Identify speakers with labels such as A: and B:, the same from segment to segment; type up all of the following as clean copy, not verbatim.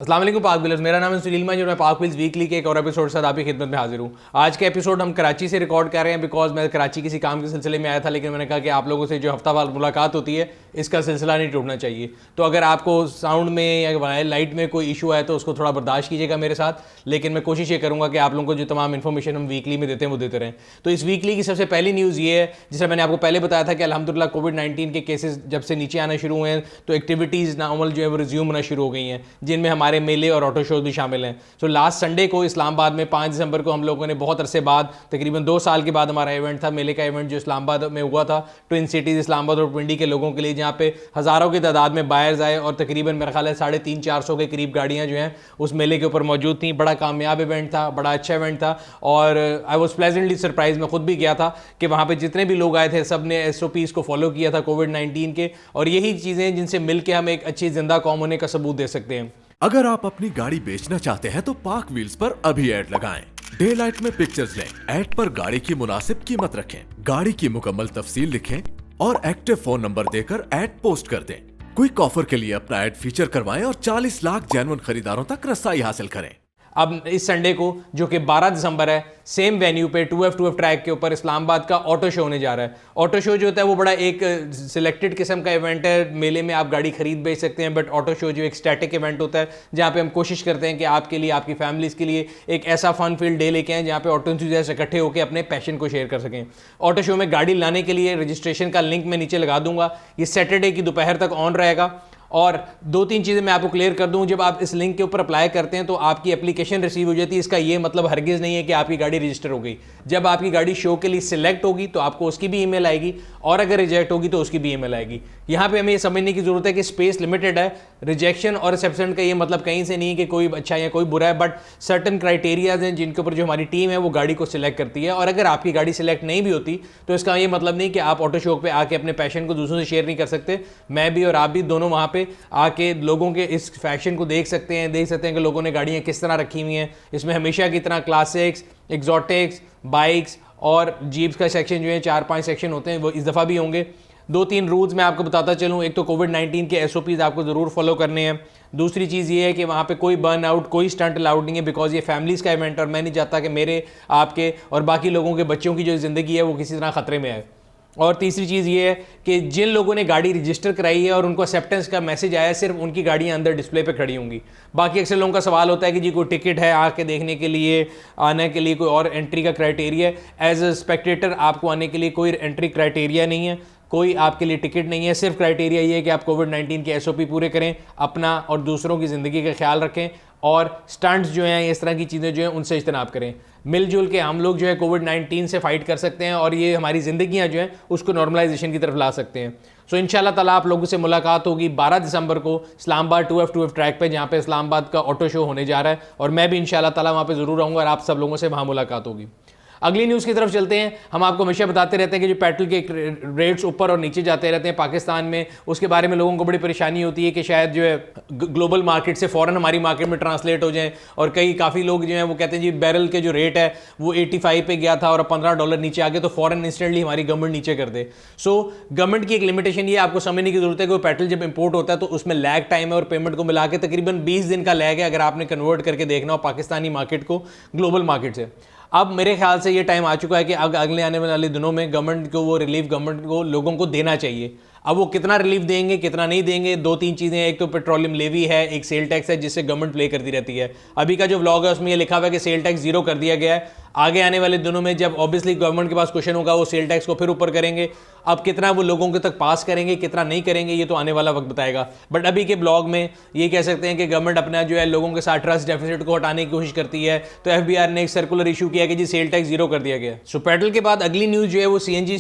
A: अस्सलाम वालेकुम पाक व्हीलर्स। मेरा नाम है सुनील मांझी और मैं पाक व्हील्स वीकली के एक और एपिसोड के साथ आपकी खिदमत में हाजिर हूँ। आज का एपिसोड हम कराची से रिकॉर्ड कर रहे हैं बिकॉज मैं कराची किसी काम के सिलसिले में आया था, लेकिन मैंने कहा कि आप लोगों से जो हफ्तावार मुलाकात होती है इसका सिलसिला नहीं टूटना चाहिए। तो अगर आपको साउंड में या लाइट में कोई इशू आए तो उसको थोड़ा बर्दाश्त कीजिएगा मेरे साथ, लेकिन मैं कोशिश ये करूँगा कि आप लोगों को जो तमाम इन्फॉर्मेशन हम वीकली में देते हैं वो देते रहें। तो इस वीकली की सबसे पहली न्यूज़ ये है, जिसे मैंने आपको पहले बताया था कि अल्हम्दुलिल्लाह कोविड-19 के केसेस जब से नीचे आना शुरू हुए हैं तो एक्टिविटीज़ नार्मल जो है वो रिज्यूम होना शुरू हो गई हैं, जिनमें हमारे मेले और ऑटो शोज भी शामिल हैं। सो लास्ट संडे को इस्लामाबाद में 5 दिसंबर को हम लोगों ने बहुत अरसे बाद, तकरीबन 2 साल के बाद हमारा इवेंट था, मेले का इवेंट जो इस्लामाबाद में हुआ था ट्विन सिटीज़ इस्लामाबाद और पिंडी के लोगों के लिए, जहाँ पे हज़ारों की तादाद में बायर्स आए और तकरीबन मेरा ख्याल है 350-400 के करीब गाड़ियाँ जो हैं उस मेले के ऊपर मौजूद थी। बड़ा कामयाब इवेंट था, बड़ा अच्छा इवेंट था और आई वॉज प्लेजेंटली सरप्राइज। मैं खुद भी गया था कि वहाँ पर जितने भी लोग आए थे सब ने SOPs को फॉलो किया था कोविड-19 के, और यही चीज़ें जिनसे मिल के हम एक अच्छी जिंदा कौम होने का सबूत दे सकते हैं।
B: अगर आप अपनी गाड़ी बेचना चाहते हैं तो पाक व्हील्स पर अभी ऐड लगाएं। डे लाइट में पिक्चर्स लें, ऐड पर गाड़ी की मुनासिब कीमत रखें, गाड़ी की मुकम्मल तफसील लिखें और एक्टिव फोन नंबर देकर ऐड पोस्ट कर दें। क्विक ऑफर के लिए अपना ऐड फीचर करवाएं और 40 लाख जेन्युइन खरीदारों तक रसाई हासिल करें।
A: अब इस संडे को जो कि 12 दिसंबर है, सेम वेन्यू पे 2F2F ट्रैक के ऊपर इस्लामाबाद का ऑटो शो होने जा रहा है। ऑटो शो जो होता है वो बड़ा एक सिलेक्टेड किस्म का इवेंट है। मेले में आप गाड़ी खरीद बेच सकते हैं, बट ऑटो शो जो एक स्टैटिक इवेंट होता है जहाँ पे हम कोशिश करते हैं कि आपके लिए, आपकी फैमिलीज़ के लिए एक ऐसा फन फील्ड डे लेके आएँ जहाँ पे ऑटो एंथुसियास्ट इकट्ठे होकर अपने पैशन को शेयर कर सकें। ऑटो शो में गाड़ी लाने के लिए रजिस्ट्रेशन का लिंक मैं नीचे लगा दूंगा। ये सैटरडे की दोपहर तक ऑन रहेगा। और 2-3 चीज़ें मैं आपको क्लियर कर दूं, जब आप इस लिंक के ऊपर अप्लाई करते हैं तो आपकी एप्लीकेशन रिसीव हो जाती है। इसका ये मतलब हरगिज़ नहीं है कि आपकी गाड़ी रजिस्टर हो गई। जब आपकी गाड़ी शो के लिए सिलेक्ट होगी तो आपको उसकी भी ईमेल आएगी, और अगर रिजेक्ट होगी तो उसकी भी ईमेल आएगी। यहाँ पे हमें ये समझने की ज़रूरत है कि स्पेस लिमिटेड है। रिजेक्शन और एक्सेप्शन का ये मतलब कहीं से नहीं है कि कोई अच्छा या कोई बुरा है, बट सर्टन क्राइटेरियाज हैं जिनके ऊपर जो हमारी टीम है वो गाड़ी को सिलेक्ट करती है। और अगर आपकी गाड़ी सिलेक्ट नहीं भी होती तो इसका ये मतलब नहीं कि आप ऑटो शो पे आके अपने पैशन को दूसरों से शेयर नहीं कर सकते। मैं भी और आप भी दोनों वहाँ पे आके लोगों के इस फैशन को देख सकते हैं कि लोगों ने गाड़ियाँ किस तरह रखी हुई हैं। इसमें हमेशा की तरह क्लासिक्स, एग्जॉटिक्स, बाइक्स और जीप्स का सेक्शन जो है 4-5 सेक्शन होते हैं, वो इस दफ़ा भी होंगे। 2-3 रूल्स मैं आपको बताता चलूँ। एक तो कोविड-19 के SOPs आपको ज़रूर फॉलो करने हैं। दूसरी चीज़ ये है कि वहाँ पे कोई बर्न आउट, कोई स्टंट अलाउड नहीं है, बिकॉज ये फैमिलीज़ का इवेंट और मैं नहीं चाहता कि मेरे, आपके और बाकी लोगों के बच्चों की जो ज़िंदगी है वो किसी तरह ख़तरे में आए। और तीसरी चीज़ ये है कि जिन लोगों ने गाड़ी रजिस्टर कराई है और उनको एक्सेप्टेंस का मैसेज आया है, सिर्फ उनकी गाड़ियाँ अंदर डिस्प्ले पे खड़ी होंगी। बाकी अक्सर लोगों का सवाल होता है कि जी कोई टिकट है आके देखने के लिए, आने के लिए कोई और एंट्री का क्राइटेरिया है। एज अ स्पेक्टेटर आपको आने के लिए कोई एंट्री क्राइटेरिया नहीं है, कोई आपके लिए टिकट नहीं है। सिर्फ क्राइटेरिया ये है कि आप कोविड-19 के SOP पूरे करें, अपना और दूसरों की ज़िंदगी का ख्याल रखें, और स्टंट्स जो हैं, इस तरह की चीज़ें जो हैं उनसे इज्तनाब करें। मिलजुल के हम लोग जो है कोविड-19 से फाइट कर सकते हैं और ये हमारी ज़िंदगियां जो हैं उसको नॉर्मलाइजेशन की तरफ ला सकते हैं। सो इंशाल्लाह ताला आप लोगों से मुलाकात होगी 12 दिसंबर को इस्लामाबाद 2F2F ट्रैक पे, जहाँ पे इस्लामाबाद का ऑटो शो होने जा रहा है, और मैं भी इंशाल्लाह ताला वहाँ पे ज़रूर रहूँगा और आप सब लोगों से वहाँ मुलाकात होगी। अगली न्यूज़ की तरफ चलते हैं। हम आपको हमेशा बताते रहते हैं कि जो पेट्रोल के रेट्स ऊपर और नीचे जाते रहते हैं पाकिस्तान में, उसके बारे में लोगों को बड़ी परेशानी होती है कि शायद जो है ग्लोबल मार्केट से फ़ौरन हमारी मार्केट में ट्रांसलेट हो जाएं। और काफ़ी लोग जो हैं वो कहते हैं जी बैरल के जो रेट है वो 85 पे गया था और अब $15 नीचे आ गए तो फ़ौरन इंस्टेंटली हमारी गवर्नमेंट नीचे कर दे। सो गवर्नमेंट की एक लिमिटेशन ये आपको समझने की ज़रूरत है कि वो पेट्रोल जब इंपोर्ट होता है तो उसमें लैग टाइम है, और पेमेंट को मिला के तकरीबन 20 दिन का लैग है अगर आपने कन्वर्ट करके देखना हो पाकिस्तानी मार्केट को ग्लोबल मार्केट से। अब मेरे ख्याल से ये टाइम आ चुका है कि अगले आने वाले दिनों में गवर्नमेंट को वो रिलीफ, गवर्नमेंट को लोगों को देना चाहिए। अब वो कितना रिलीफ देंगे, कितना नहीं देंगे, 2-3 चीज़ें हैं। एक तो पेट्रोलियम लेवी है, एक सेल टैक्स है जिससे गवर्नमेंट प्ले करती रहती है। अभी का जो व्लॉग है उसमें ये लिखा हुआ है कि सेल टैक्स 0 कर दिया गया है। आगे आने वाले दिनों में जब ऑब्वियसली गवर्नमेंट के पास क्वेश्चन होगा वो सेल टैक्स को फिर ऊपर करेंगे। अब कितना वो लोगों के तक पास करेंगे, कितना नहीं करेंगे, ये तो आने वाला वक्त बताएगा। बट अभी के ब्लॉग में ये कह सकते हैं कि गवर्नमेंट अपना जो है लोगों के साथ ट्रस्ट डेफिसिट को हटाने की कोशिश करती है। तो FBR ने एक सर्कुलर इशू किया कि जी सेल टैक्स 0 कर दिया गया। सो पेट्रोल के बाद अगली न्यूज़ जो है वो CNG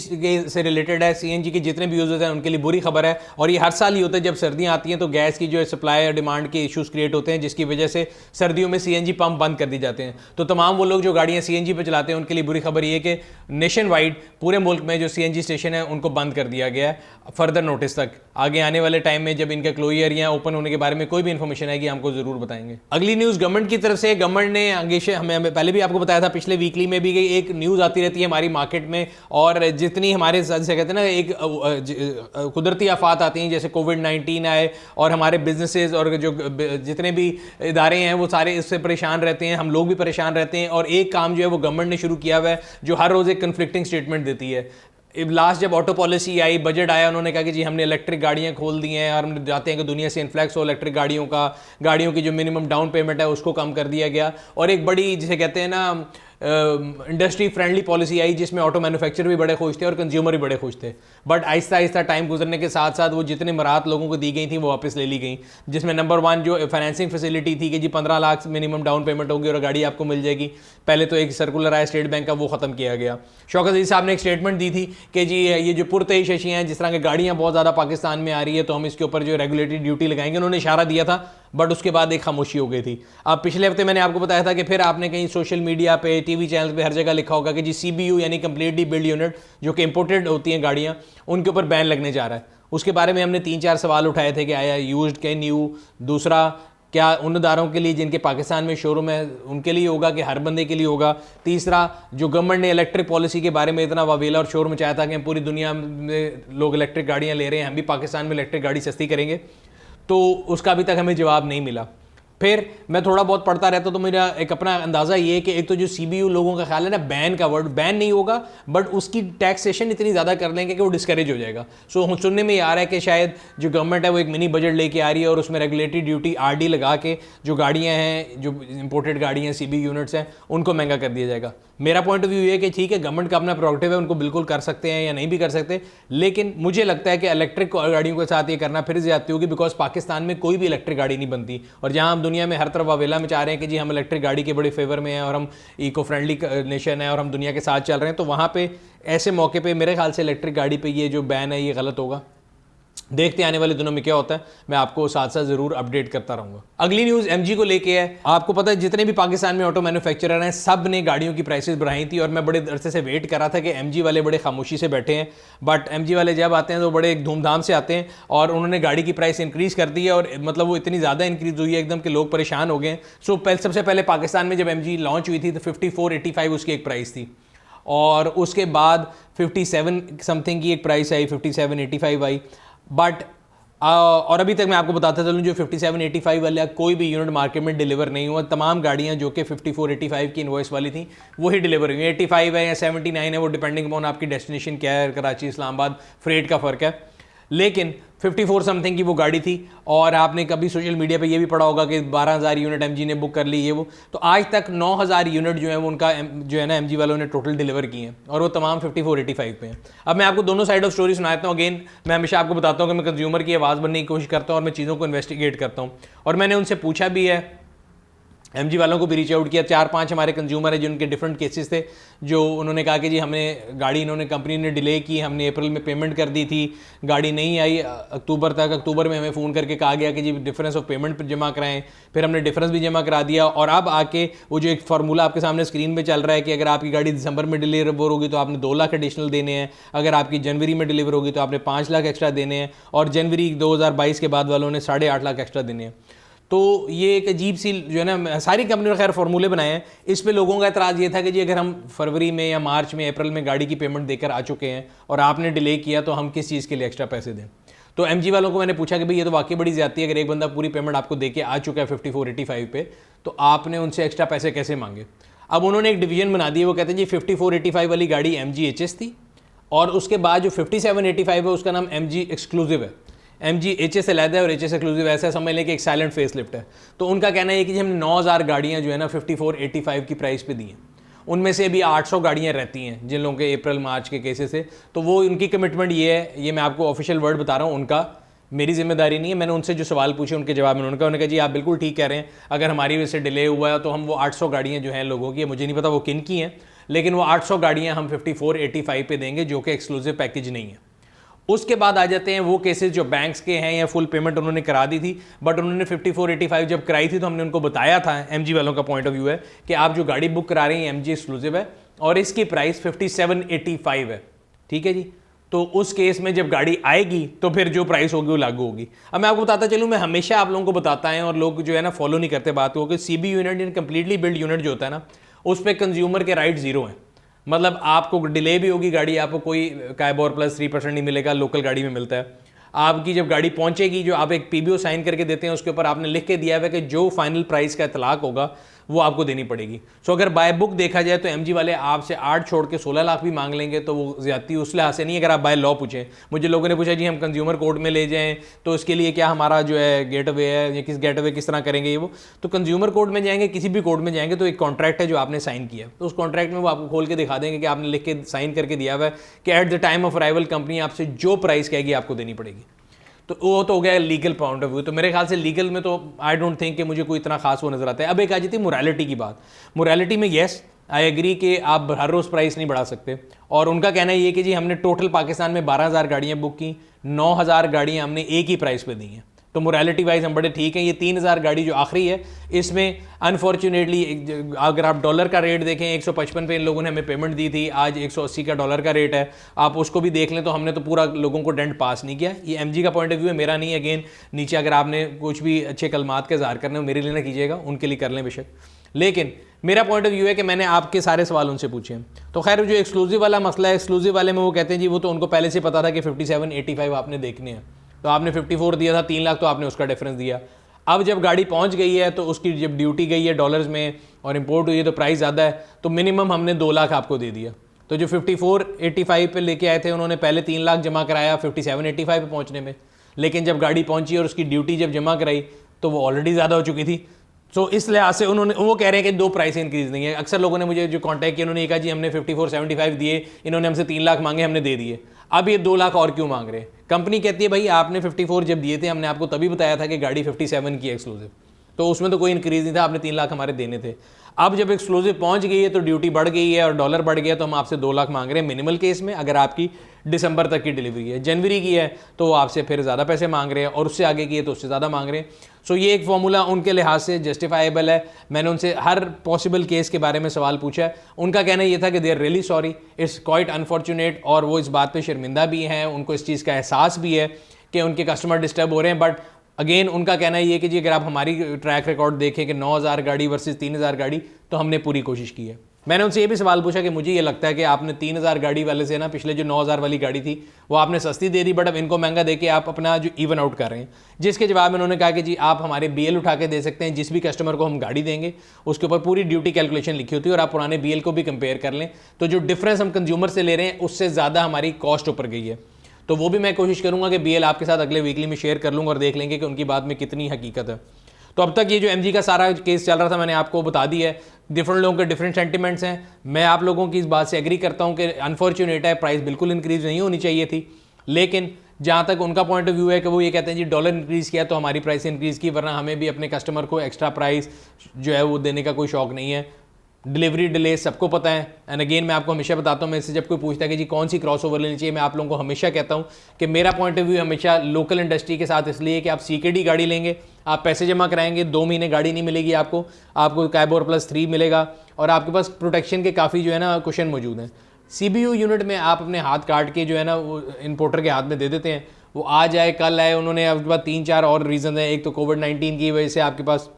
A: से रिलेटेड है। CNG के जितने भी यूजर्स हैं उनके लिए बुरी खबर है, और ये हर साल ही होता है जब सर्दियाँ आती हैं तो गैस की जो है सप्लाई और डिमांड के इशूज़ क्रिएट होते हैं, जिसकी वजह से सर्दियों में CNG पंप बंद कर दी जाते हैं। तो तमाम वो लोग जो गाड़ियाँ CNG पर चलाते हैं उनके लिए बुरी खबर ये है कि नेशन वाइड पूरे मुल्क में जो CNG स्टेशन है उनको बंद कर दिया गया है फर्दर नोटिस तक। आगे आने वाले टाइम में जब इनका क्लोजर या ओपन होने के बारे में कोई भी इन्फॉर्मेशन आएगी हमको जरूर बताएंगे। अगली न्यूज़ गवर्नमेंट की तरफ से, गवर्नमेंट ने आगे हमें पहले भी आपको बताया था, पिछले वीकली में भी एक न्यूज़ आती रहती है हमारी मार्केट में, और जितनी हमारे जैसे कहते हैं ना एक कुदरती आफात आती हैं जैसे कोविड-19 आए और हमारे बिजनेसेस और जो जितने भी इदारे हैं वो सारे इससे परेशान रहते हैं, हम लोग भी परेशान रहते हैं। और एक काम जो है वो गवर्नमेंट ने शुरू किया हुआ है जो हर रोज़ एक कन्फ्लिक्टिंग स्टेटमेंट देती है। लास्ट जब ऑटो पॉलिसी आई, बजट आया, उन्होंने कहा कि जी हमने इलेक्ट्रिक गाड़ियां खोल दी हैं और हम चाहते हैं कि दुनिया से इन्फ्लक्स हो इलेक्ट्रिक गाड़ियों की जो मिनिमम डाउन पेमेंट है उसको कम कर दिया गया। और एक बड़ी जिसे कहते हैं ना इंडस्ट्री फ्रेंडली पॉलिसी आई जिसमें ऑटो मैन्युफैक्चरर भी बड़े खुश थे और कंज्यूमर भी बड़े खुश थे। बट आहिस्ता आहिस्ता टाइम गुजरने के साथ साथ वो जितने मराहत लोगों को दी गई थी वो वापस ले ली गई, जिसमें नंबर 1 जो फाइनेंसिंग फैसिलिटी थी कि जी 15 लाख मिनिमम डाउन पेमेंट होगी और गाड़ी आपको मिल जाएगी। पहले तो एक सर्कुलर आया स्टेट बैंक का, वो ख़त्म किया गया। शौकत अजीज साहब ने एक स्टेटमेंट दी थी कि जी ये जो पुरतेईश अशियाँ हैं, जिस तरह की गाड़ियाँ बहुत ज़्यादा पाकिस्तान में आ रही है तो हम इसके ऊपर जो रेगुलेटरी ड्यूटी लगाएंगे, उन्होंने इशारा दिया था, बट उसके बाद एक खामोशी हो गई थी। अब पिछले हफ्ते मैंने आपको बताया था कि फिर आपने कहीं सोशल मीडिया पे, टीवी चैनल पे हर जगह लिखा होगा कि जी CBU यानी कंप्लीटली बिल्ड यूनिट जो कि इंपोर्टेड होती हैं गाड़ियाँ, उनके ऊपर बैन लगने जा रहा है। उसके बारे में हमने 3-4 सवाल उठाए थे कि आया यूज्ड के न्यू, दूसरा क्या उन इदारों के लिए जिनके पाकिस्तान में शोरूम है उनके लिए होगा कि हर बंदे के लिए होगा, तीसरा जो गवर्नमेंट ने इलेक्ट्रिक पॉलिसी के बारे में इतना वावेला और शोर मचाया था कि हम पूरी दुनिया में लोग इलेक्ट्रिक गाड़ियाँ ले रहे हैं, हम भी पाकिस्तान में इलेक्ट्रिक गाड़ी सस्ती करेंगे, तो उसका अभी तक हमें जवाब नहीं मिला। फिर मैं थोड़ा बहुत पढ़ता रहता तो मेरा एक अपना अंदाज़ा ये है कि एक तो जो CBU लोगों का ख्याल है ना, बैन का वर्ड बैन नहीं होगा बट उसकी टैक्सेशन इतनी ज़्यादा कर लेंगे कि वो डिस्करेज हो जाएगा। सो सुनने में ये आ रहा है कि शायद जो गवर्नमेंट है वो एक मिनी बजट लेके आ रही है और उसमें रेगुलेटरी ड्यूटी RD लगा के जो गाड़ियाँ हैं, जो इंपोर्टेड गाड़ियाँ CBU यूनिट्स हैं, उनको महंगा कर दिया जाएगा। मेरा पॉइंट ऑफ व्यू ये है कि ठीक है, गवर्नमेंट का अपना प्रोडक्टिव है, उनको बिल्कुल कर सकते हैं या नहीं भी कर सकते, लेकिन मुझे लगता है कि इलेक्ट्रिक गाड़ियों के साथ ये करना फिर ज़्यादती होगी, बिकॉज पाकिस्तान में कोई भी इलेक्ट्रिक गाड़ी नहीं बनती। और जहाँ हम दुनिया में हर तरफ वावेला में चाह रहे हैं कि जी हम इलेक्ट्रिक गाड़ी के बड़े फेवर में हैं और हम इको फ्रेंडली नेशन है और हम दुनिया के साथ चल रहे हैं, तो वहाँ पे ऐसे मौके पे मेरे ख्याल से इलेक्ट्रिक गाड़ी पे ये जो बैन है ये गलत होगा। देखते हैं आने वाले दिनों में क्या होता है, मैं आपको साथ साथ जरूर अपडेट करता रहूंगा। अगली न्यूज़ MG को लेके है। आपको पता है जितने भी पाकिस्तान में ऑटो मैन्युफैक्चरर हैं सब ने गाड़ियों की प्राइसेस बढ़ाई थी और मैं बड़े अरसे से वेट कर रहा था कि MG वाले बड़े खामोशी से बैठे हैं, बट MG वाले जब आते हैं तो बड़े धूमधाम से आते हैं और उन्होंने गाड़ी की प्राइस इंक्रीज़ कर दी है और मतलब वो इतनी ज़्यादा इंक्रीज़ हुई है एकदम कि लोग परेशान हो गए हैं। सो सबसे पहले पाकिस्तान में जब MG लॉन्च हुई थी तो 5485 उसकी एक प्राइस थी और उसके बाद 57 समथिंग की एक प्राइस आई, 5785 आई। बट और अभी तक मैं आपको बताता चलूँ जो 5785 वाला कोई भी यूनिट मार्केट में डिलीवर नहीं हुआ। तमाम गाड़ियाँ जो कि 5485 की इनवॉइस वाली थी वही डिलीवर हुई। 85 है या 79 है, वो डिपेंडिंग अपॉन आपकी डेस्टिनेशन क्या है, कराची इस्लामाबाद फ्रेट का फ़र्क है, लेकिन 54 समथिंग की वो गाड़ी थी। और आपने कभी सोशल मीडिया पे ये भी पढ़ा होगा कि 12,000 यूनिट MG ने बुक कर ली ये वो, तो आज तक 9,000 यूनिट जो है वो उनका जो है ना MG वालों ने टोटल डिलीवर किए हैं और वो तमाम 5485 पे हैं। अब मैं आपको दोनों साइड ऑफ स्टोरी सुनाता हूँ। अगेन मैं हमेशा आपको बताता हूँ कि मैं कंज्यूमर की आवाज़ बनने की कोशिश करता हूँ और मैं चीज़ों को इन्वेस्टिगेट करता हूँ। और मैंने उनसे पूछा भी है, MG वालों को भी रीच आउट किया। 4-5 हमारे कंज्यूमर है जिनके डिफरेंट केसेस थे, जो उन्होंने कहा कि जी हमें गाड़ी इन्होंने कंपनी ने डिले की, हमने अप्रैल में पेमेंट कर दी थी, गाड़ी नहीं आई अक्टूबर तक। अक्टूबर में हमें फ़ोन करके कहा गया कि जी डिफरेंस ऑफ पेमेंट जमा कराएं, फिर हमने डिफरेंस भी जमा करा दिया। और अब आके वो जो एक फार्मूला आपके सामने स्क्रीन पे चल रहा है कि अगर आपकी गाड़ी दिसंबर में डिलीवर होगी तो आपने 2 लाख एडिशनल देने हैं, अगर आपकी जनवरी में डिलीवर होगी तो आपने 5 लाख एक्स्ट्रा देने हैं, और जनवरी 2022 के बाद वालों ने 8.5 लाख एक्स्ट्रा देने हैं। तो ये एक अजीब सी जो है ना, सारी कंपनियों ने खैर फार्मूले बनाए हैं। इस पे लोगों का एतराज़ ये था कि जी अगर हम फरवरी में या मार्च में अप्रैल में गाड़ी की पेमेंट देकर आ चुके हैं और आपने डिले किया तो हम किस चीज़ के लिए एक्स्ट्रा पैसे दें। तो MG वालों को मैंने पूछा कि भाई ये तो वाकई बड़ी ज़्यादती है, अगर एक बंदा पूरी पेमेंट आपको दे के आ चुका है 5485 पे, तो आपने उनसे एक्स्ट्रा पैसे कैसे मांगे। अब उन्होंने एक डिवीजन बना दी है, वो कहते हैं जी 5485 वाली गाड़ी MG HS थी और उसके बाद जो 5785 है उसका नाम MG एक्सक्लूसिव है। MG HS अलग है और HS एक्सक्लूसिव ऐसा समझ लें कि एक साइलेंट फेस लिफ्ट है। तो उनका कहना है कि जी हमने 9,000 गाड़ियाँ जो है ना 5485 की प्राइस पे दी हैं, उनमें से अभी 800 गाड़ियाँ रहती हैं जिन लोगों के अप्रैल मार्च के केसेस से। तो वो उनकी कमिटमेंट ये है, ये मैं आपको ऑफिशियल वर्ड बता रहा हूँ, उनका मेरी जिम्मेदारी नहीं है। मैंने उनसे जो सवाल पूछे उनके जवाब में उन्होंने कहा जी आप बिल्कुल ठीक कह रहे हैं, अगर हमारी वजह से डिले हुआ है तो हम वो 800 गाड़ियाँ जो हैं लोगों की, मुझे नहीं पता वो किन की हैं, लेकिन वो 800 गाड़ियाँ हम 5485 पे देंगे जो कि एक्सक्लूसिव पैकेज नहीं है। उसके बाद आ जाते हैं वो केसेस जो बैंक्स के हैं या फुल पेमेंट उन्होंने करा दी थी, बट उन्होंने 5485 जब कराई थी तो हमने उनको बताया था, MG वालों का पॉइंट ऑफ व्यू है कि आप जो गाड़ी बुक करा रहे हैं MG एक्सक्लूसिव है और इसकी प्राइस 5785 है, ठीक है जी। तो उस केस में जब गाड़ी आएगी तो फिर जो प्राइस होगी वो लागू होगी। अब मैं आपको बताता चलूँ, मैं हमेशा आप लोगों को बताता है और लोग जो है ना फॉलो नहीं करते बात को, कि CB यूनिट यानी कंप्लीटली बिल्ड यूनिट जो होता है ना, उस पर कंज्यूमर के राइट जीरो हैं। मतलब आपको डिले भी होगी गाड़ी, आपको कोई काइबोर प्लस 3% नहीं मिलेगा, लोकल गाड़ी में मिलता है। आपकी जब गाड़ी पहुंचेगी, जो आप एक PBO साइन करके देते हैं, उसके ऊपर आपने लिख के दिया हुआ है कि जो फाइनल प्राइस का इतलाक होगा वो आपको देनी पड़ेगी। सो अगर बाय बुक देखा जाए तो MG वाले आपसे 8 छोड़ के 16 लाख भी मांग लेंगे तो वो ज्यादती उस लिहाज से नहीं। अगर आप बाय लॉ पूछें, मुझे लोगों ने पूछा जी हम कंज्यूमर कोर्ट में ले जाएं तो उसके लिए क्या हमारा जो है गेटवे है, या किस तरह करेंगे ये वो, तो कंज्यूमर कोर्ट में जाएंगे, किसी भी कोर्ट में जाएंगे तो एक कॉन्ट्रैक्ट है जो आपने साइन किया, तो उस कॉन्ट्रैक्ट में वो आपको खोल के दिखा देंगे कि आपने लिख के साइन करके दिया हुआ है कि at the time of arrival company आपसे जो प्राइस कहेगी आपको देनी पड़ेगी। तो वो तो हो गया लीगल पॉइंट ऑफ व्यू। तो मेरे ख्याल से लीगल में तो आई डोंट थिंक कि मुझे कोई इतना खास वो नजर आता है। अब एक आ जाती है मोरालिटी की बात। मोरालिटी में येस आई एग्री कि आप हर रोज़ प्राइस नहीं बढ़ा सकते, और उनका कहना ये कि जी हमने टोटल पाकिस्तान में 12,000 गाड़ियाँ बुक की, 9,000 गाड़ियाँ हमने एक ही प्राइस पे दी हैं, तो मोरालिटी वाइज हम बड़े ठीक हैं। ये 3,000 गाड़ी जो आखिरी है, इसमें अनफॉर्चुनेटली अगर आप डॉलर का रेट देखें 155 पे इन लोगों ने हमें पेमेंट दी थी, आज 180 का डॉलर का रेट है, आप उसको भी देख लें तो हमने तो पूरा लोगों को डेंट पास नहीं किया। ये MG का पॉइंट ऑफ व्यू है, मेरा नहीं है। अगेन नीचे अगर आपने कुछ भी अच्छे कलमात का इज़हार करना है मेरे लिए ना कीजिएगा, उनके लिए कर लें बेशक, लेकिन मेरा पॉइंट ऑफ व्यू है कि मैंने आपके सारे सवाल उनसे पूछे हैं। तो खैर जो एक्सक्लूसिव वाला मसला है, एक्सक्लूसिव वाले में वो कहते हैं जी वो तो उनको पहले से पता था कि 5785 आपने देखने हैं, तो आपने 54 दिया था, 3 लाख तो आपने उसका डिफरेंस दिया। अब जब गाड़ी पहुंच गई है तो उसकी जब ड्यूटी गई है डॉलर्स में और इंपोर्ट हुई है तो प्राइस ज़्यादा है, तो मिनिमम हमने 2 लाख आपको दे दिया। तो जो 5485 पे लेके आए थे उन्होंने पहले 3 लाख जमा कराया 5785 पे पहुंचने में, लेकिन जब गाड़ी पहुंची और उसकी ड्यूटी जब जमा कराई तो वो ऑलरेडी ज़्यादा हो चुकी थी। सो इस लिहाज से उन्होंने वो कह रहे हैं कि 2 प्राइस इंक्रीज नहीं है। अक्सर लोगों ने मुझे जो कांटेक्ट किया उन्होंने कहा जी हमने 5475 दिए, इन्होंने हमसे 3 लाख मांगे, हमने दे दिए, अब ये 2 लाख और क्यों मांग रहे हैं। कंपनी कहती है भाई आपने 54 जब दिए थे हमने आपको तभी बताया था कि गाड़ी 57 की एक्सक्लूसिव, तो उसमें तो कोई इंक्रीज नहीं था, आपने 3 लाख हमारे देने थे। अब जब एक्सक्लूसिव पहुंच गई है तो ड्यूटी बढ़ गई है और डॉलर बढ़ गया, तो हम आपसे 2 लाख मांग रहे हैं मिनिमल केस में, अगर आपकी दिसंबर तक की डिलीवरी है। जनवरी की है तो वो आपसे फिर ज़्यादा पैसे मांग रहे हैं, और उससे आगे की है तो उससे ज़्यादा मांग रहे हैं। सो ये एक फॉर्मूला उनके लिहाज से जस्टिफाइबल है। मैंने उनसे हर पॉसिबल केस के बारे में सवाल पूछा है, उनका कहना ये था कि they are really sorry, it's quite unfortunate, और वो इस बात पे शर्मिंदा भी हैं, उनको इस चीज़ का एहसास भी है कि उनके कस्टमर डिस्टर्ब हो रहे हैं। बट अगेन उनका कहना ये कि जी अगर आप हमारी ट्रैक रिकॉर्ड देखें कि 9,000 गाड़ी वर्सेस 3,000 गाड़ी, तो हमने पूरी कोशिश की है। मैंने उनसे ये भी सवाल पूछा कि मुझे ये लगता है कि आपने 3,000 गाड़ी वाले से ना पिछले जो 9,000 वाली गाड़ी थी वो आपने सस्ती दे दी, बट अब इनको महंगा दे के आप अपना जो इवन आउट कर रहे हैं। जिसके जवाब में उन्होंने कहा कि जी आप हमारे BL उठा के दे सकते हैं, जिस भी कस्टमर को हम गाड़ी देंगे उसके ऊपर पूरी ड्यूटी कैलकुलेशन लिखी होती है, और आप पुराने BL को भी कंपेयर कर लें तो जो डिफरेंस हम कंज्यूमर से ले रहे हैं उससे ज़्यादा हमारी कॉस्ट ऊपर गई है। तो वो भी मैं कोशिश करूँगा कि BL आपके साथ अगले वीकली में शेयर कर लूँगा और देख लेंगे कि उनकी बात में कितनी हकीकत है। तो अब तक ये जो MG का सारा केस चल रहा था मैंने आपको बता दिया है, डिफरेंट लोगों के डिफरेंट सेंटिमेंट्स हैं। मैं आप लोगों की इस बात से एग्री करता हूँ कि अनफॉर्चुनेट है, प्राइस बिल्कुल इंक्रीज नहीं होनी चाहिए थी, लेकिन जहाँ तक उनका पॉइंट ऑफ व्यू है कि वो ये कहते हैं जी डॉलर इंक्रीज़ किया तो हमारी प्राइस इंक्रीज़ की, वरना हमें भी अपने कस्टमर को एक्स्ट्रा प्राइस जो है वो देने का कोई शौक नहीं है। डिलीवरी डिले सबको पता है, एंड अगेन मैं आपको हमेशा बताता हूँ, मेरे से जब कोई पूछता है कि जी कौन सी क्रॉस ओवर लेनी चाहिए, मैं आप लोगों को हमेशा कहता हूँ कि मेरा पॉइंट ऑफ व्यू हमेशा लोकल इंडस्ट्री के साथ इसलिए कि आप CKD गाड़ी लेंगे, आप पैसे जमा कराएंगे, 2 महीने गाड़ी नहीं मिलेगी आपको काइबोर प्लस 3 मिलेगा, और आपके पास प्रोटेक्शन के काफ़ी जो है ना कुशन मौजूद हैं। CBU यूनिट में आप अपने हाथ काट के जो है ना वो इंपोर्टर के हाथ में दे देते हैं, वो आज आए कल आए, उन्होंने आपके पास 3-4 और रीज़न है। एक तो कोविड-19 की वजह से आपके पास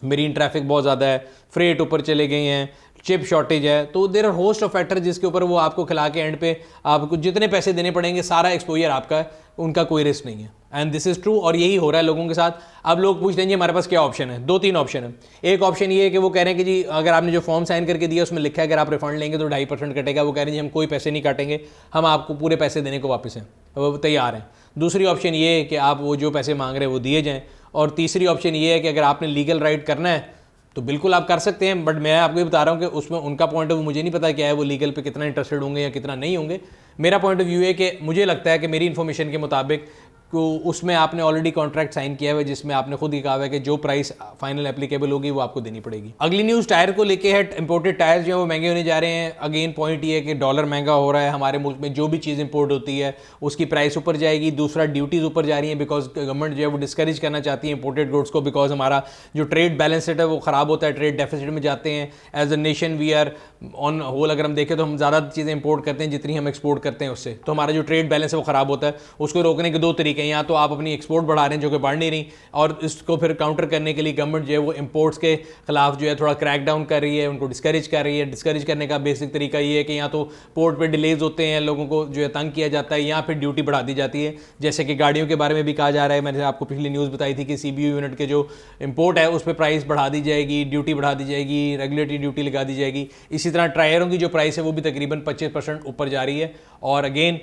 A: मेरीन ट्रैफिक बहुत ज़्यादा है, फ्रेट ऊपर चले गए हैं, चिप शॉर्टेज है, तो there are host of factor जिसके ऊपर वो आपको खिला के एंड पे आपको जितने पैसे देने पड़ेंगे सारा एक्सपोजर आपका है, उनका कोई रिस्क नहीं है। एंड दिस इज़ ट्रू, और यही हो रहा है लोगों के साथ। अब लोग पूछते हैं जी हमारे पास क्या ऑप्शन है, 2-3 ऑप्शन है। एक ऑप्शन ये है कि वो कह रहे हैं कि जी अगर आपने जो फॉर्म साइन करके दिया उसमें लिखा है अगर आप रिफंड लेंगे तो 2.5% कटेगा, वो कह रहे हैं जी हम कोई पैसे नहीं काटेंगे, हम आपको पूरे पैसे देने को वापस हैं, वो तैयार हैं। दूसरी ऑप्शन ये है कि आप वो जो पैसे मांग रहे हैं वो दिए जाएँ, और तीसरी ऑप्शन ये है कि अगर आपने लीगल राइट करना है तो बिल्कुल आप कर सकते हैं, बट मैं आपको ये बता रहा हूँ कि उसमें उनका पॉइंट ऑफ व्यू मुझे नहीं पता क्या है, वो लीगल पे कितना इंटरेस्टेड होंगे या कितना नहीं होंगे। मेरा पॉइंट ऑफ व्यू है कि मुझे लगता है कि मेरी इन्फॉर्मेशन के मुताबिक को उसमें आपने ऑलरेडी कॉन्ट्रैक्ट साइन किया हुआ है जिसमें आपने खुद ही कहा हुआ है कि जो प्राइस फाइनल एप्लीकेबल होगी वो आपको देनी पड़ेगी। अगली न्यूज़ टायर को लेके है। इंपोर्टेड टायर्स जो है वो महंगे होने जा रहे हैं। अगेन पॉइंट ये है कि डॉलर महंगा हो रहा है, हमारे मुल्क में जो भी चीज़ इंपोर्ट होती है उसकी प्राइस ऊपर जाएगी। दूसरा ड्यूटीज़ ऊपर जा रही हैं बिकॉज गवर्नमेंट जो है वो डिस्करेज करना चाहती है इंपोर्टेड गुड्स को, बिकॉज हमारा जो ट्रेड बैलेंस है वो ख़राब होता है, ट्रेड डेफिसिट में जाते हैं। As a nation we are on whole, अगर हम देखें तो हम ज़्यादा चीज़ें इंपोर्ट करते हैं जितनी हम एक्सपोर्ट करते हैं उससे, तो हमारा जो ट्रेड बैलेंस है वो ख़राब होता है। उसको रोकने के दो तरीके हैं, या तो आप अपनी एक्सपोर्ट बढ़ा रहे हैं जो कि बढ़ नहीं रही, और इसको फिर काउंटर करने के लिए गवर्नमेंट जो है वो इंपोर्ट्स के खिलाफ जो है थोड़ा क्रैक डाउन कर रही है, उनको डिस्करेज कर रही है। डिस्करेज करने का बेसिक तरीका ये है कि या तो पोर्ट पे डिलेज होते हैं, लोगों को जो है तंग किया जाता है, या फिर ड्यूटी बढ़ा दी जाती है। जैसे कि गाड़ियों के बारे में भी कहा जा रहा है, मैंने आपको पिछली न्यूज़ बताई थी कि CBU यूनिट के जो इंपोर्ट है उस पर प्राइस बढ़ा दी जाएगी, ड्यूटी बढ़ा दी जाएगी, रेगुलेटरी ड्यूटी लगा दी जाएगी। इसी तरह टायरों की जो प्राइस है वो भी तकरीबन 25% ऊपर जा रही है। और अगेन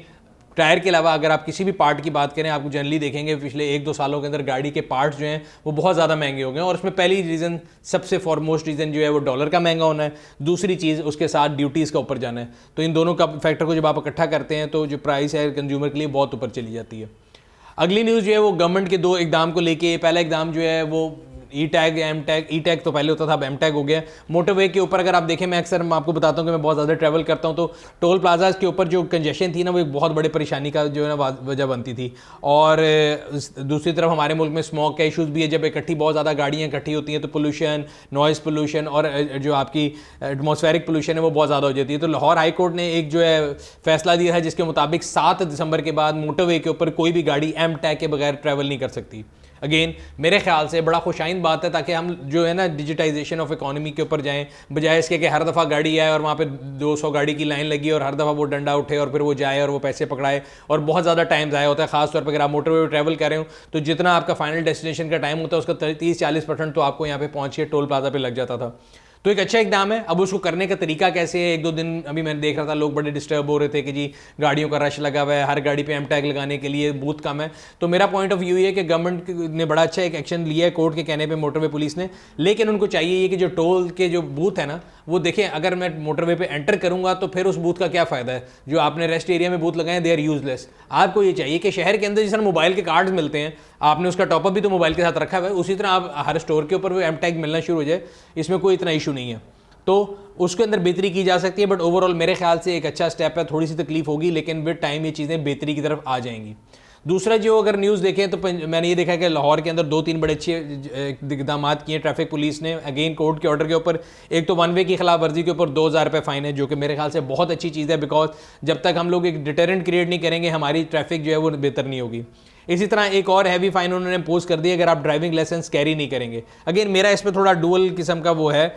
A: टायर के अलावा अगर आप किसी भी पार्ट की बात करें, आपको जनरली देखेंगे पिछले 1-2 सालों के अंदर गाड़ी के पार्ट्स जो हैं वो बहुत ज़्यादा महंगे हो गए हैं। और उसमें पहली रीज़न, सबसे फॉरमोस्ट रीज़न जो है वो डॉलर का महंगा होना है। दूसरी चीज़ उसके साथ ड्यूटीज़ का ऊपर जाना है। तो इन दोनों का फैक्टर को जब आप इकट्ठा करते हैं तो जो प्राइस है कंज्यूमर के लिए बहुत ऊपर चली जाती है। अगली न्यूज़ जो है वो गवर्नमेंट के 2 इकदाम को लेके। पहला इकदाम जो है वो ई-टैग या एम-टैग, ई-टैग तो पहले होता था, अब एम-टैग हो गया। मोटरवे के ऊपर अगर आप देखें, मैं अक्सर आपको बताता हूँ कि मैं बहुत ज़्यादा ट्रैवल करता हूँ, तो टोल प्लाजाज के ऊपर जो कंजेशन थी ना वो एक बहुत बड़ी परेशानी का जो है ना वजह बनती थी। और दूसरी तरफ हमारे मुल्क में स्मॉग का इशूज़ भी है। जब इकट्ठी बहुत ज़्यादा गाड़ियाँ इकट्ठी होती हैं तो पोल्यूशन, नॉइज़ पोल्यूशन और जो आपकी एटमॉस्फेरिक पोल्यूशन है वो बहुत ज़्यादा हो जाती है। तो लाहौर हाई कोर्ट ने एक जो है फैसला दिया है जिसके मुताबिक 7 दिसंबर के बाद मोटरवे के ऊपर कोई भी गाड़ी एम-टैग के बगैर ट्रैवल नहीं कर सकती। अगेन मेरे ख्याल से बड़ा खुशाइन बात है, ताकि हम जो है ना डिजिटाइजेशन ऑफ इकोनॉमी के ऊपर जाएं, बजाय इसके कि हर दफ़ा गाड़ी आए और वहाँ पे 200 गाड़ी की लाइन लगी और हर दफ़ा वो डंडा उठे और फिर वो जाए और वो पैसे पकड़ाए और बहुत ज़्यादा टाइम ज़ाया होता है। खासतौर पर अगर आप मोटरवे पर ट्रैवल कर रहे हो तो जितना आपका फाइनल डेस्टिनेशन का टाइम होता है उसका 30-40% तो आपको यहाँ पे पहुँच के टोल प्लाजा पर लग जाता था। तो एक अच्छा इकदाम है। अब उसको करने का तरीका कैसे है, 1-2 दिन अभी मैंने देख रहा था लोग बड़े डिस्टर्ब हो रहे थे कि जी गाड़ियों का रश लगा हुआ है, हर गाड़ी पे एम-टैग लगाने के लिए बूथ कम है। तो मेरा पॉइंट ऑफ व्यू ये है कि गवर्नमेंट ने बड़ा अच्छा एक एक्शन लिया है कोर्ट के कहने पे, मोटरवे पुलिस ने। लेकिन उनको चाहिए ये कि जो टोल के जो बूथ है ना वो देखें, अगर मैं मोटरवे पे एंटर करूंगा तो फिर उस बूथ का क्या फ़ायदा है। जो आपने रेस्ट एरिया में बूथ लगाए दे आर यूजलेस। आपको ये चाहिए कि शहर के अंदर जिस तरह मोबाइल के कार्ड्स मिलते हैं, आपने उसका टॉपअप भी तो मोबाइल के साथ रखा हुआ है, उसी तरह आप हर स्टोर के ऊपर वो एम-टैग मिलना शुरू हो जाए, इसमें कोई इतना इशू नहीं है। तो उसके अंदर बेहतरी की जा सकती है। बट ओवरऑल मेरे ख्याल से एक अच्छा स्टेप है। थोड़ी सी तकलीफ होगी लेकिन विद टाइम ये चीज़ें बेहतरी की तरफ आ जाएंगी। दूसरा जो अगर न्यूज़ देखें तो मैंने ये देखा कि लाहौर के अंदर 2-3 बड़े अच्छे इकदाम किए हैं ट्रैफिक पुलिस ने अगेन कोर्ट के ऑर्डर के ऊपर। एक तो वन वे की खिलाफ वर्जी के ऊपर 2000 रुपये फ़ाइन है, जो कि मेरे ख्याल से बहुत अच्छी चीज़ है, बिकॉज जब तक हम लोग एक डिटरेंट क्रिएट नहीं करेंगे हमारी ट्रैफिक जो है वो बेहतर नहीं होगी। इसी तरह एक और हैवी फाइन उन्होंने इम्पोज कर दिया अगर आप ड्राइविंग लाइसेंस कैरी नहीं करेंगे। अगेन मेरा इस पर थोड़ा डुअल किस्म का वो है,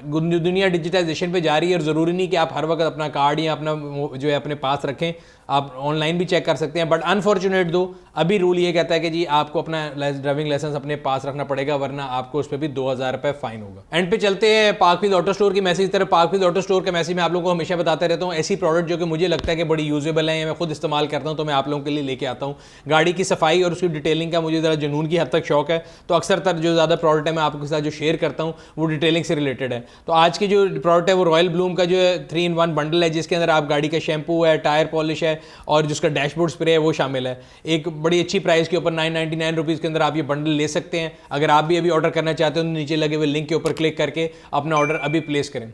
A: दुनिया डिजिटाइजेशन पे जा रही है और ज़रूरी नहीं कि आप हर वक्त अपना कार्ड या अपना जो है अपने पास रखें, आप ऑनलाइन भी चेक कर सकते हैं। बट अनफॉर्चुनेट दो अभी रूल ये कहता है कि जी आपको अपना ड्राइविंग लाइसेंस अपने पास रखना पड़ेगा, वरना आपको उस पर भी 2000 रुपये फाइन होगा। एंड पे चलते हैं पार्कफील्ड ऑटो स्टोर की मैसेज तरफ। पार्कफील्ड ऑटो स्टोर के मैसेज मैं आप लोगों को हमेशा बताते रहता हूँ, ऐसी प्रोडक्ट जो कि मुझे लगता है कि बड़ी यूजेबल है या मैं खुद इस्तेमाल करता हूँ तो मैं आप लोगों के लिए लेके आता हूँ। गाड़ी की सफाई और उसकी डिटेलिंग का मुझे ज़रा जुनून की हद तक शौक है, तो अक्सर तर जो ज़्यादा प्रोडक्ट है मैं आपके साथ जो शेयर करता हूँ वो डिटेलिंग से रिलेटेड है। तो आज की जो प्रोडक्ट है वो रॉयल ब्लूम का जो है 3-in-1 बंडल है, जिसके अंदर आप गाड़ी का शैम्पू है, टायर पॉलिश है और जिसका डैशबोर्ड स्प्रे है वो शामिल है। एक बड़ी अच्छी प्राइस के ऊपर 999 रुपीज़ के अंदर आप ये बंडल ले सकते हैं। अगर आप भी अभी ऑर्डर करना चाहते हो तो नीचे लगे हुए लिंक के ऊपर क्लिक करके अपना ऑर्डर अभी प्लेस करें।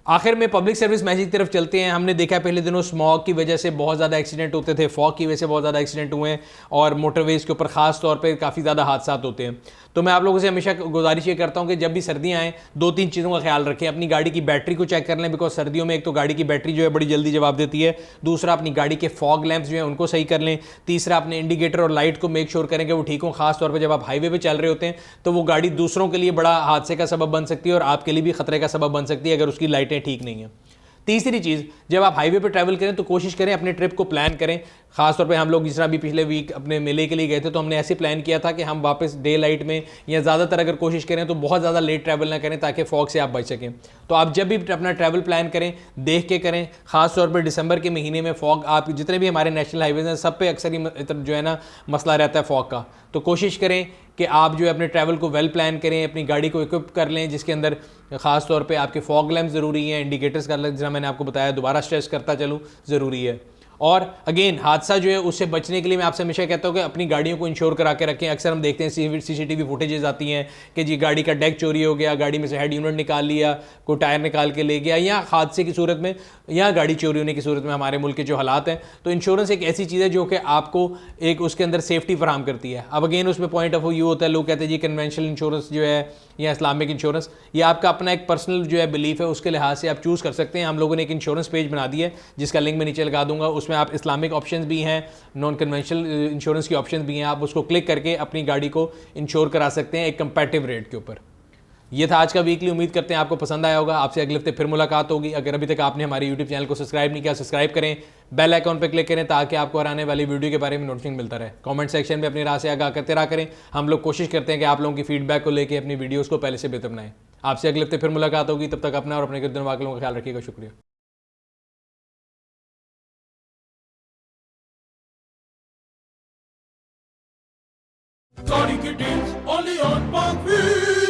A: आखिर में पब्लिक सर्विस मैसेज की तरफ चलते हैं। हमने देखा पहले दिनों स्मॉग की वजह से बहुत ज़्यादा एक्सीडेंट होते थे, फॉग की वजह से बहुत ज़्यादा एक्सीडेंट हुए हैं और मोटरवेज़ के ऊपर ख़ास तौर पे काफ़ी ज़्यादा हादसा होते हैं। तो मैं आप लोगों से हमेशा गुजारिश ये करता हूँ कि जब भी सर्दियाँ आएँ 2-3 चीज़ों का ख्याल रखें। अपनी गाड़ी की बैटरी को चेक कर लें, बिकॉज सर्दियों में एक तो गाड़ी की बैटरी जो है बड़ी जल्दी जवाब देती है। दूसरा अपनी गाड़ी के फॉग लैंप्स जो हैं उनको सही कर लें। तीसरा अपने इंडिकेटर और लाइट को मेक श्योर करें कि वो ठीक हो। खास तौर पर जब आप हाईवे पर चल रहे होते हैं तो वो गाड़ी दूसरों के लिए बड़ा हादसे का सबब बन सकती है और आपके लिए भी खतरे का सबब बन सकती है अगर उसकी लाइटें ठीक नहीं हैं। तीसरी चीज़, जब आप हाईवे पर ट्रैवल करें तो कोशिश करें अपने ट्रिप को प्लान करें। खासतौर पे हम लोग जिस तरह अभी पिछले वीक अपने मेले के लिए गए थे तो हमने ऐसे प्लान किया था कि हम वापस डे लाइट में या ज़्यादातर अगर कोशिश करें तो बहुत ज़्यादा लेट ट्रैवल ना करें ताकि फॉग से आप बच सकें। तो आप जब भी अपना ट्रैवल प्लान करें देख के करें। खासतौर पर दिसंबर के महीने में फॉग, आप जितने भी हमारे नेशनल हाईवेज हैं सब पे अक्सर ही जो है ना मसला रहता है फॉग का। तो कोशिश करें कि आप जो है अपने ट्रैवल को वेल प्लान करें, अपनी गाड़ी को इक्विप कर लें जिसके अंदर ख़ास तौर पे आपके फॉग लैम्प ज़रूरी हैं, इंडिकेटर्स का जिस मैंने आपको बताया दोबारा स्ट्रेस करता चलूँ ज़रूरी है। और अगेन हादसा जो है उससे बचने के लिए मैं आपसे हमेशा कहता हूँ कि अपनी गाड़ियों को इंश्योर करा के रखें। अक्सर हम देखते हैं सीसीटीवी फुटेजेस आती हैं कि जी गाड़ी का डेक चोरी हो गया, गाड़ी में से हेड यूनिट निकाल लिया, कोई टायर निकाल के ले गया, या हादसे की सूरत में या गाड़ी चोरी होने की सूरत में हमारे मुल्क के जो हालात हैं। तो इंश्योरेंस एक ऐसी चीज़ है जो कि आपको एक उसके अंदर सेफ्टी फराहम करती है। अब अगेन उसमें पॉइंट ऑफ व्यू होता है, लोग कहते हैं जी कन्वेंशनल इंश्योरेंस जो है या इस्लामिक इंश्योरेंस, ये आपका अपना एक पर्सनल जो है बिलीफ है, उसके लिहाज से आप चूज़ कर सकते हैं। हम लोगों ने एक इंश्योरेंस पेज बना दी है जिसका लिंक मैं नीचे लगा दूंगा, उसमें आप इस्लामिक ऑप्शंस भी हैं, नॉन कन्वेंशनल इंश्योरेंस की ऑप्शंस भी हैं, आप उसको क्लिक करके अपनी गाड़ी को इंश्योर करा सकते हैं एक कंपैटिटिव रेट के ऊपर। ये था आज का वीकली, उम्मीद करते हैं आपको पसंद आया होगा। आपसे अगले हफ्ते फिर मुलाकात होगी। अगर अभी तक आपने हमारे यूट्यूब चैनल को सब्सक्राइब नहीं किया, सब्सक्राइब करें, बेल आइकॉन पर क्लिक करें ताकि आपको आने वाली वीडियो के बारे में नोटिफिकेशन मिलता रहे। कमेंट सेक्शन में अपनी राय से आगाह करते रहा करें। हम लोग कोशिश करते हैं कि आप लोगों की फीडबैक को लेकर अपनी वीडियोज़ को पहले से बेहतर बनाएं। आपसे अगले हफ्ते फिर मुलाकात होगी, तब तक अपना और अपने गिरदन वालों का ख्याल रखिएगा। शुक्रिया।
C: गाड़ी की डील्स ओनली ऑन पाक व्हील्स।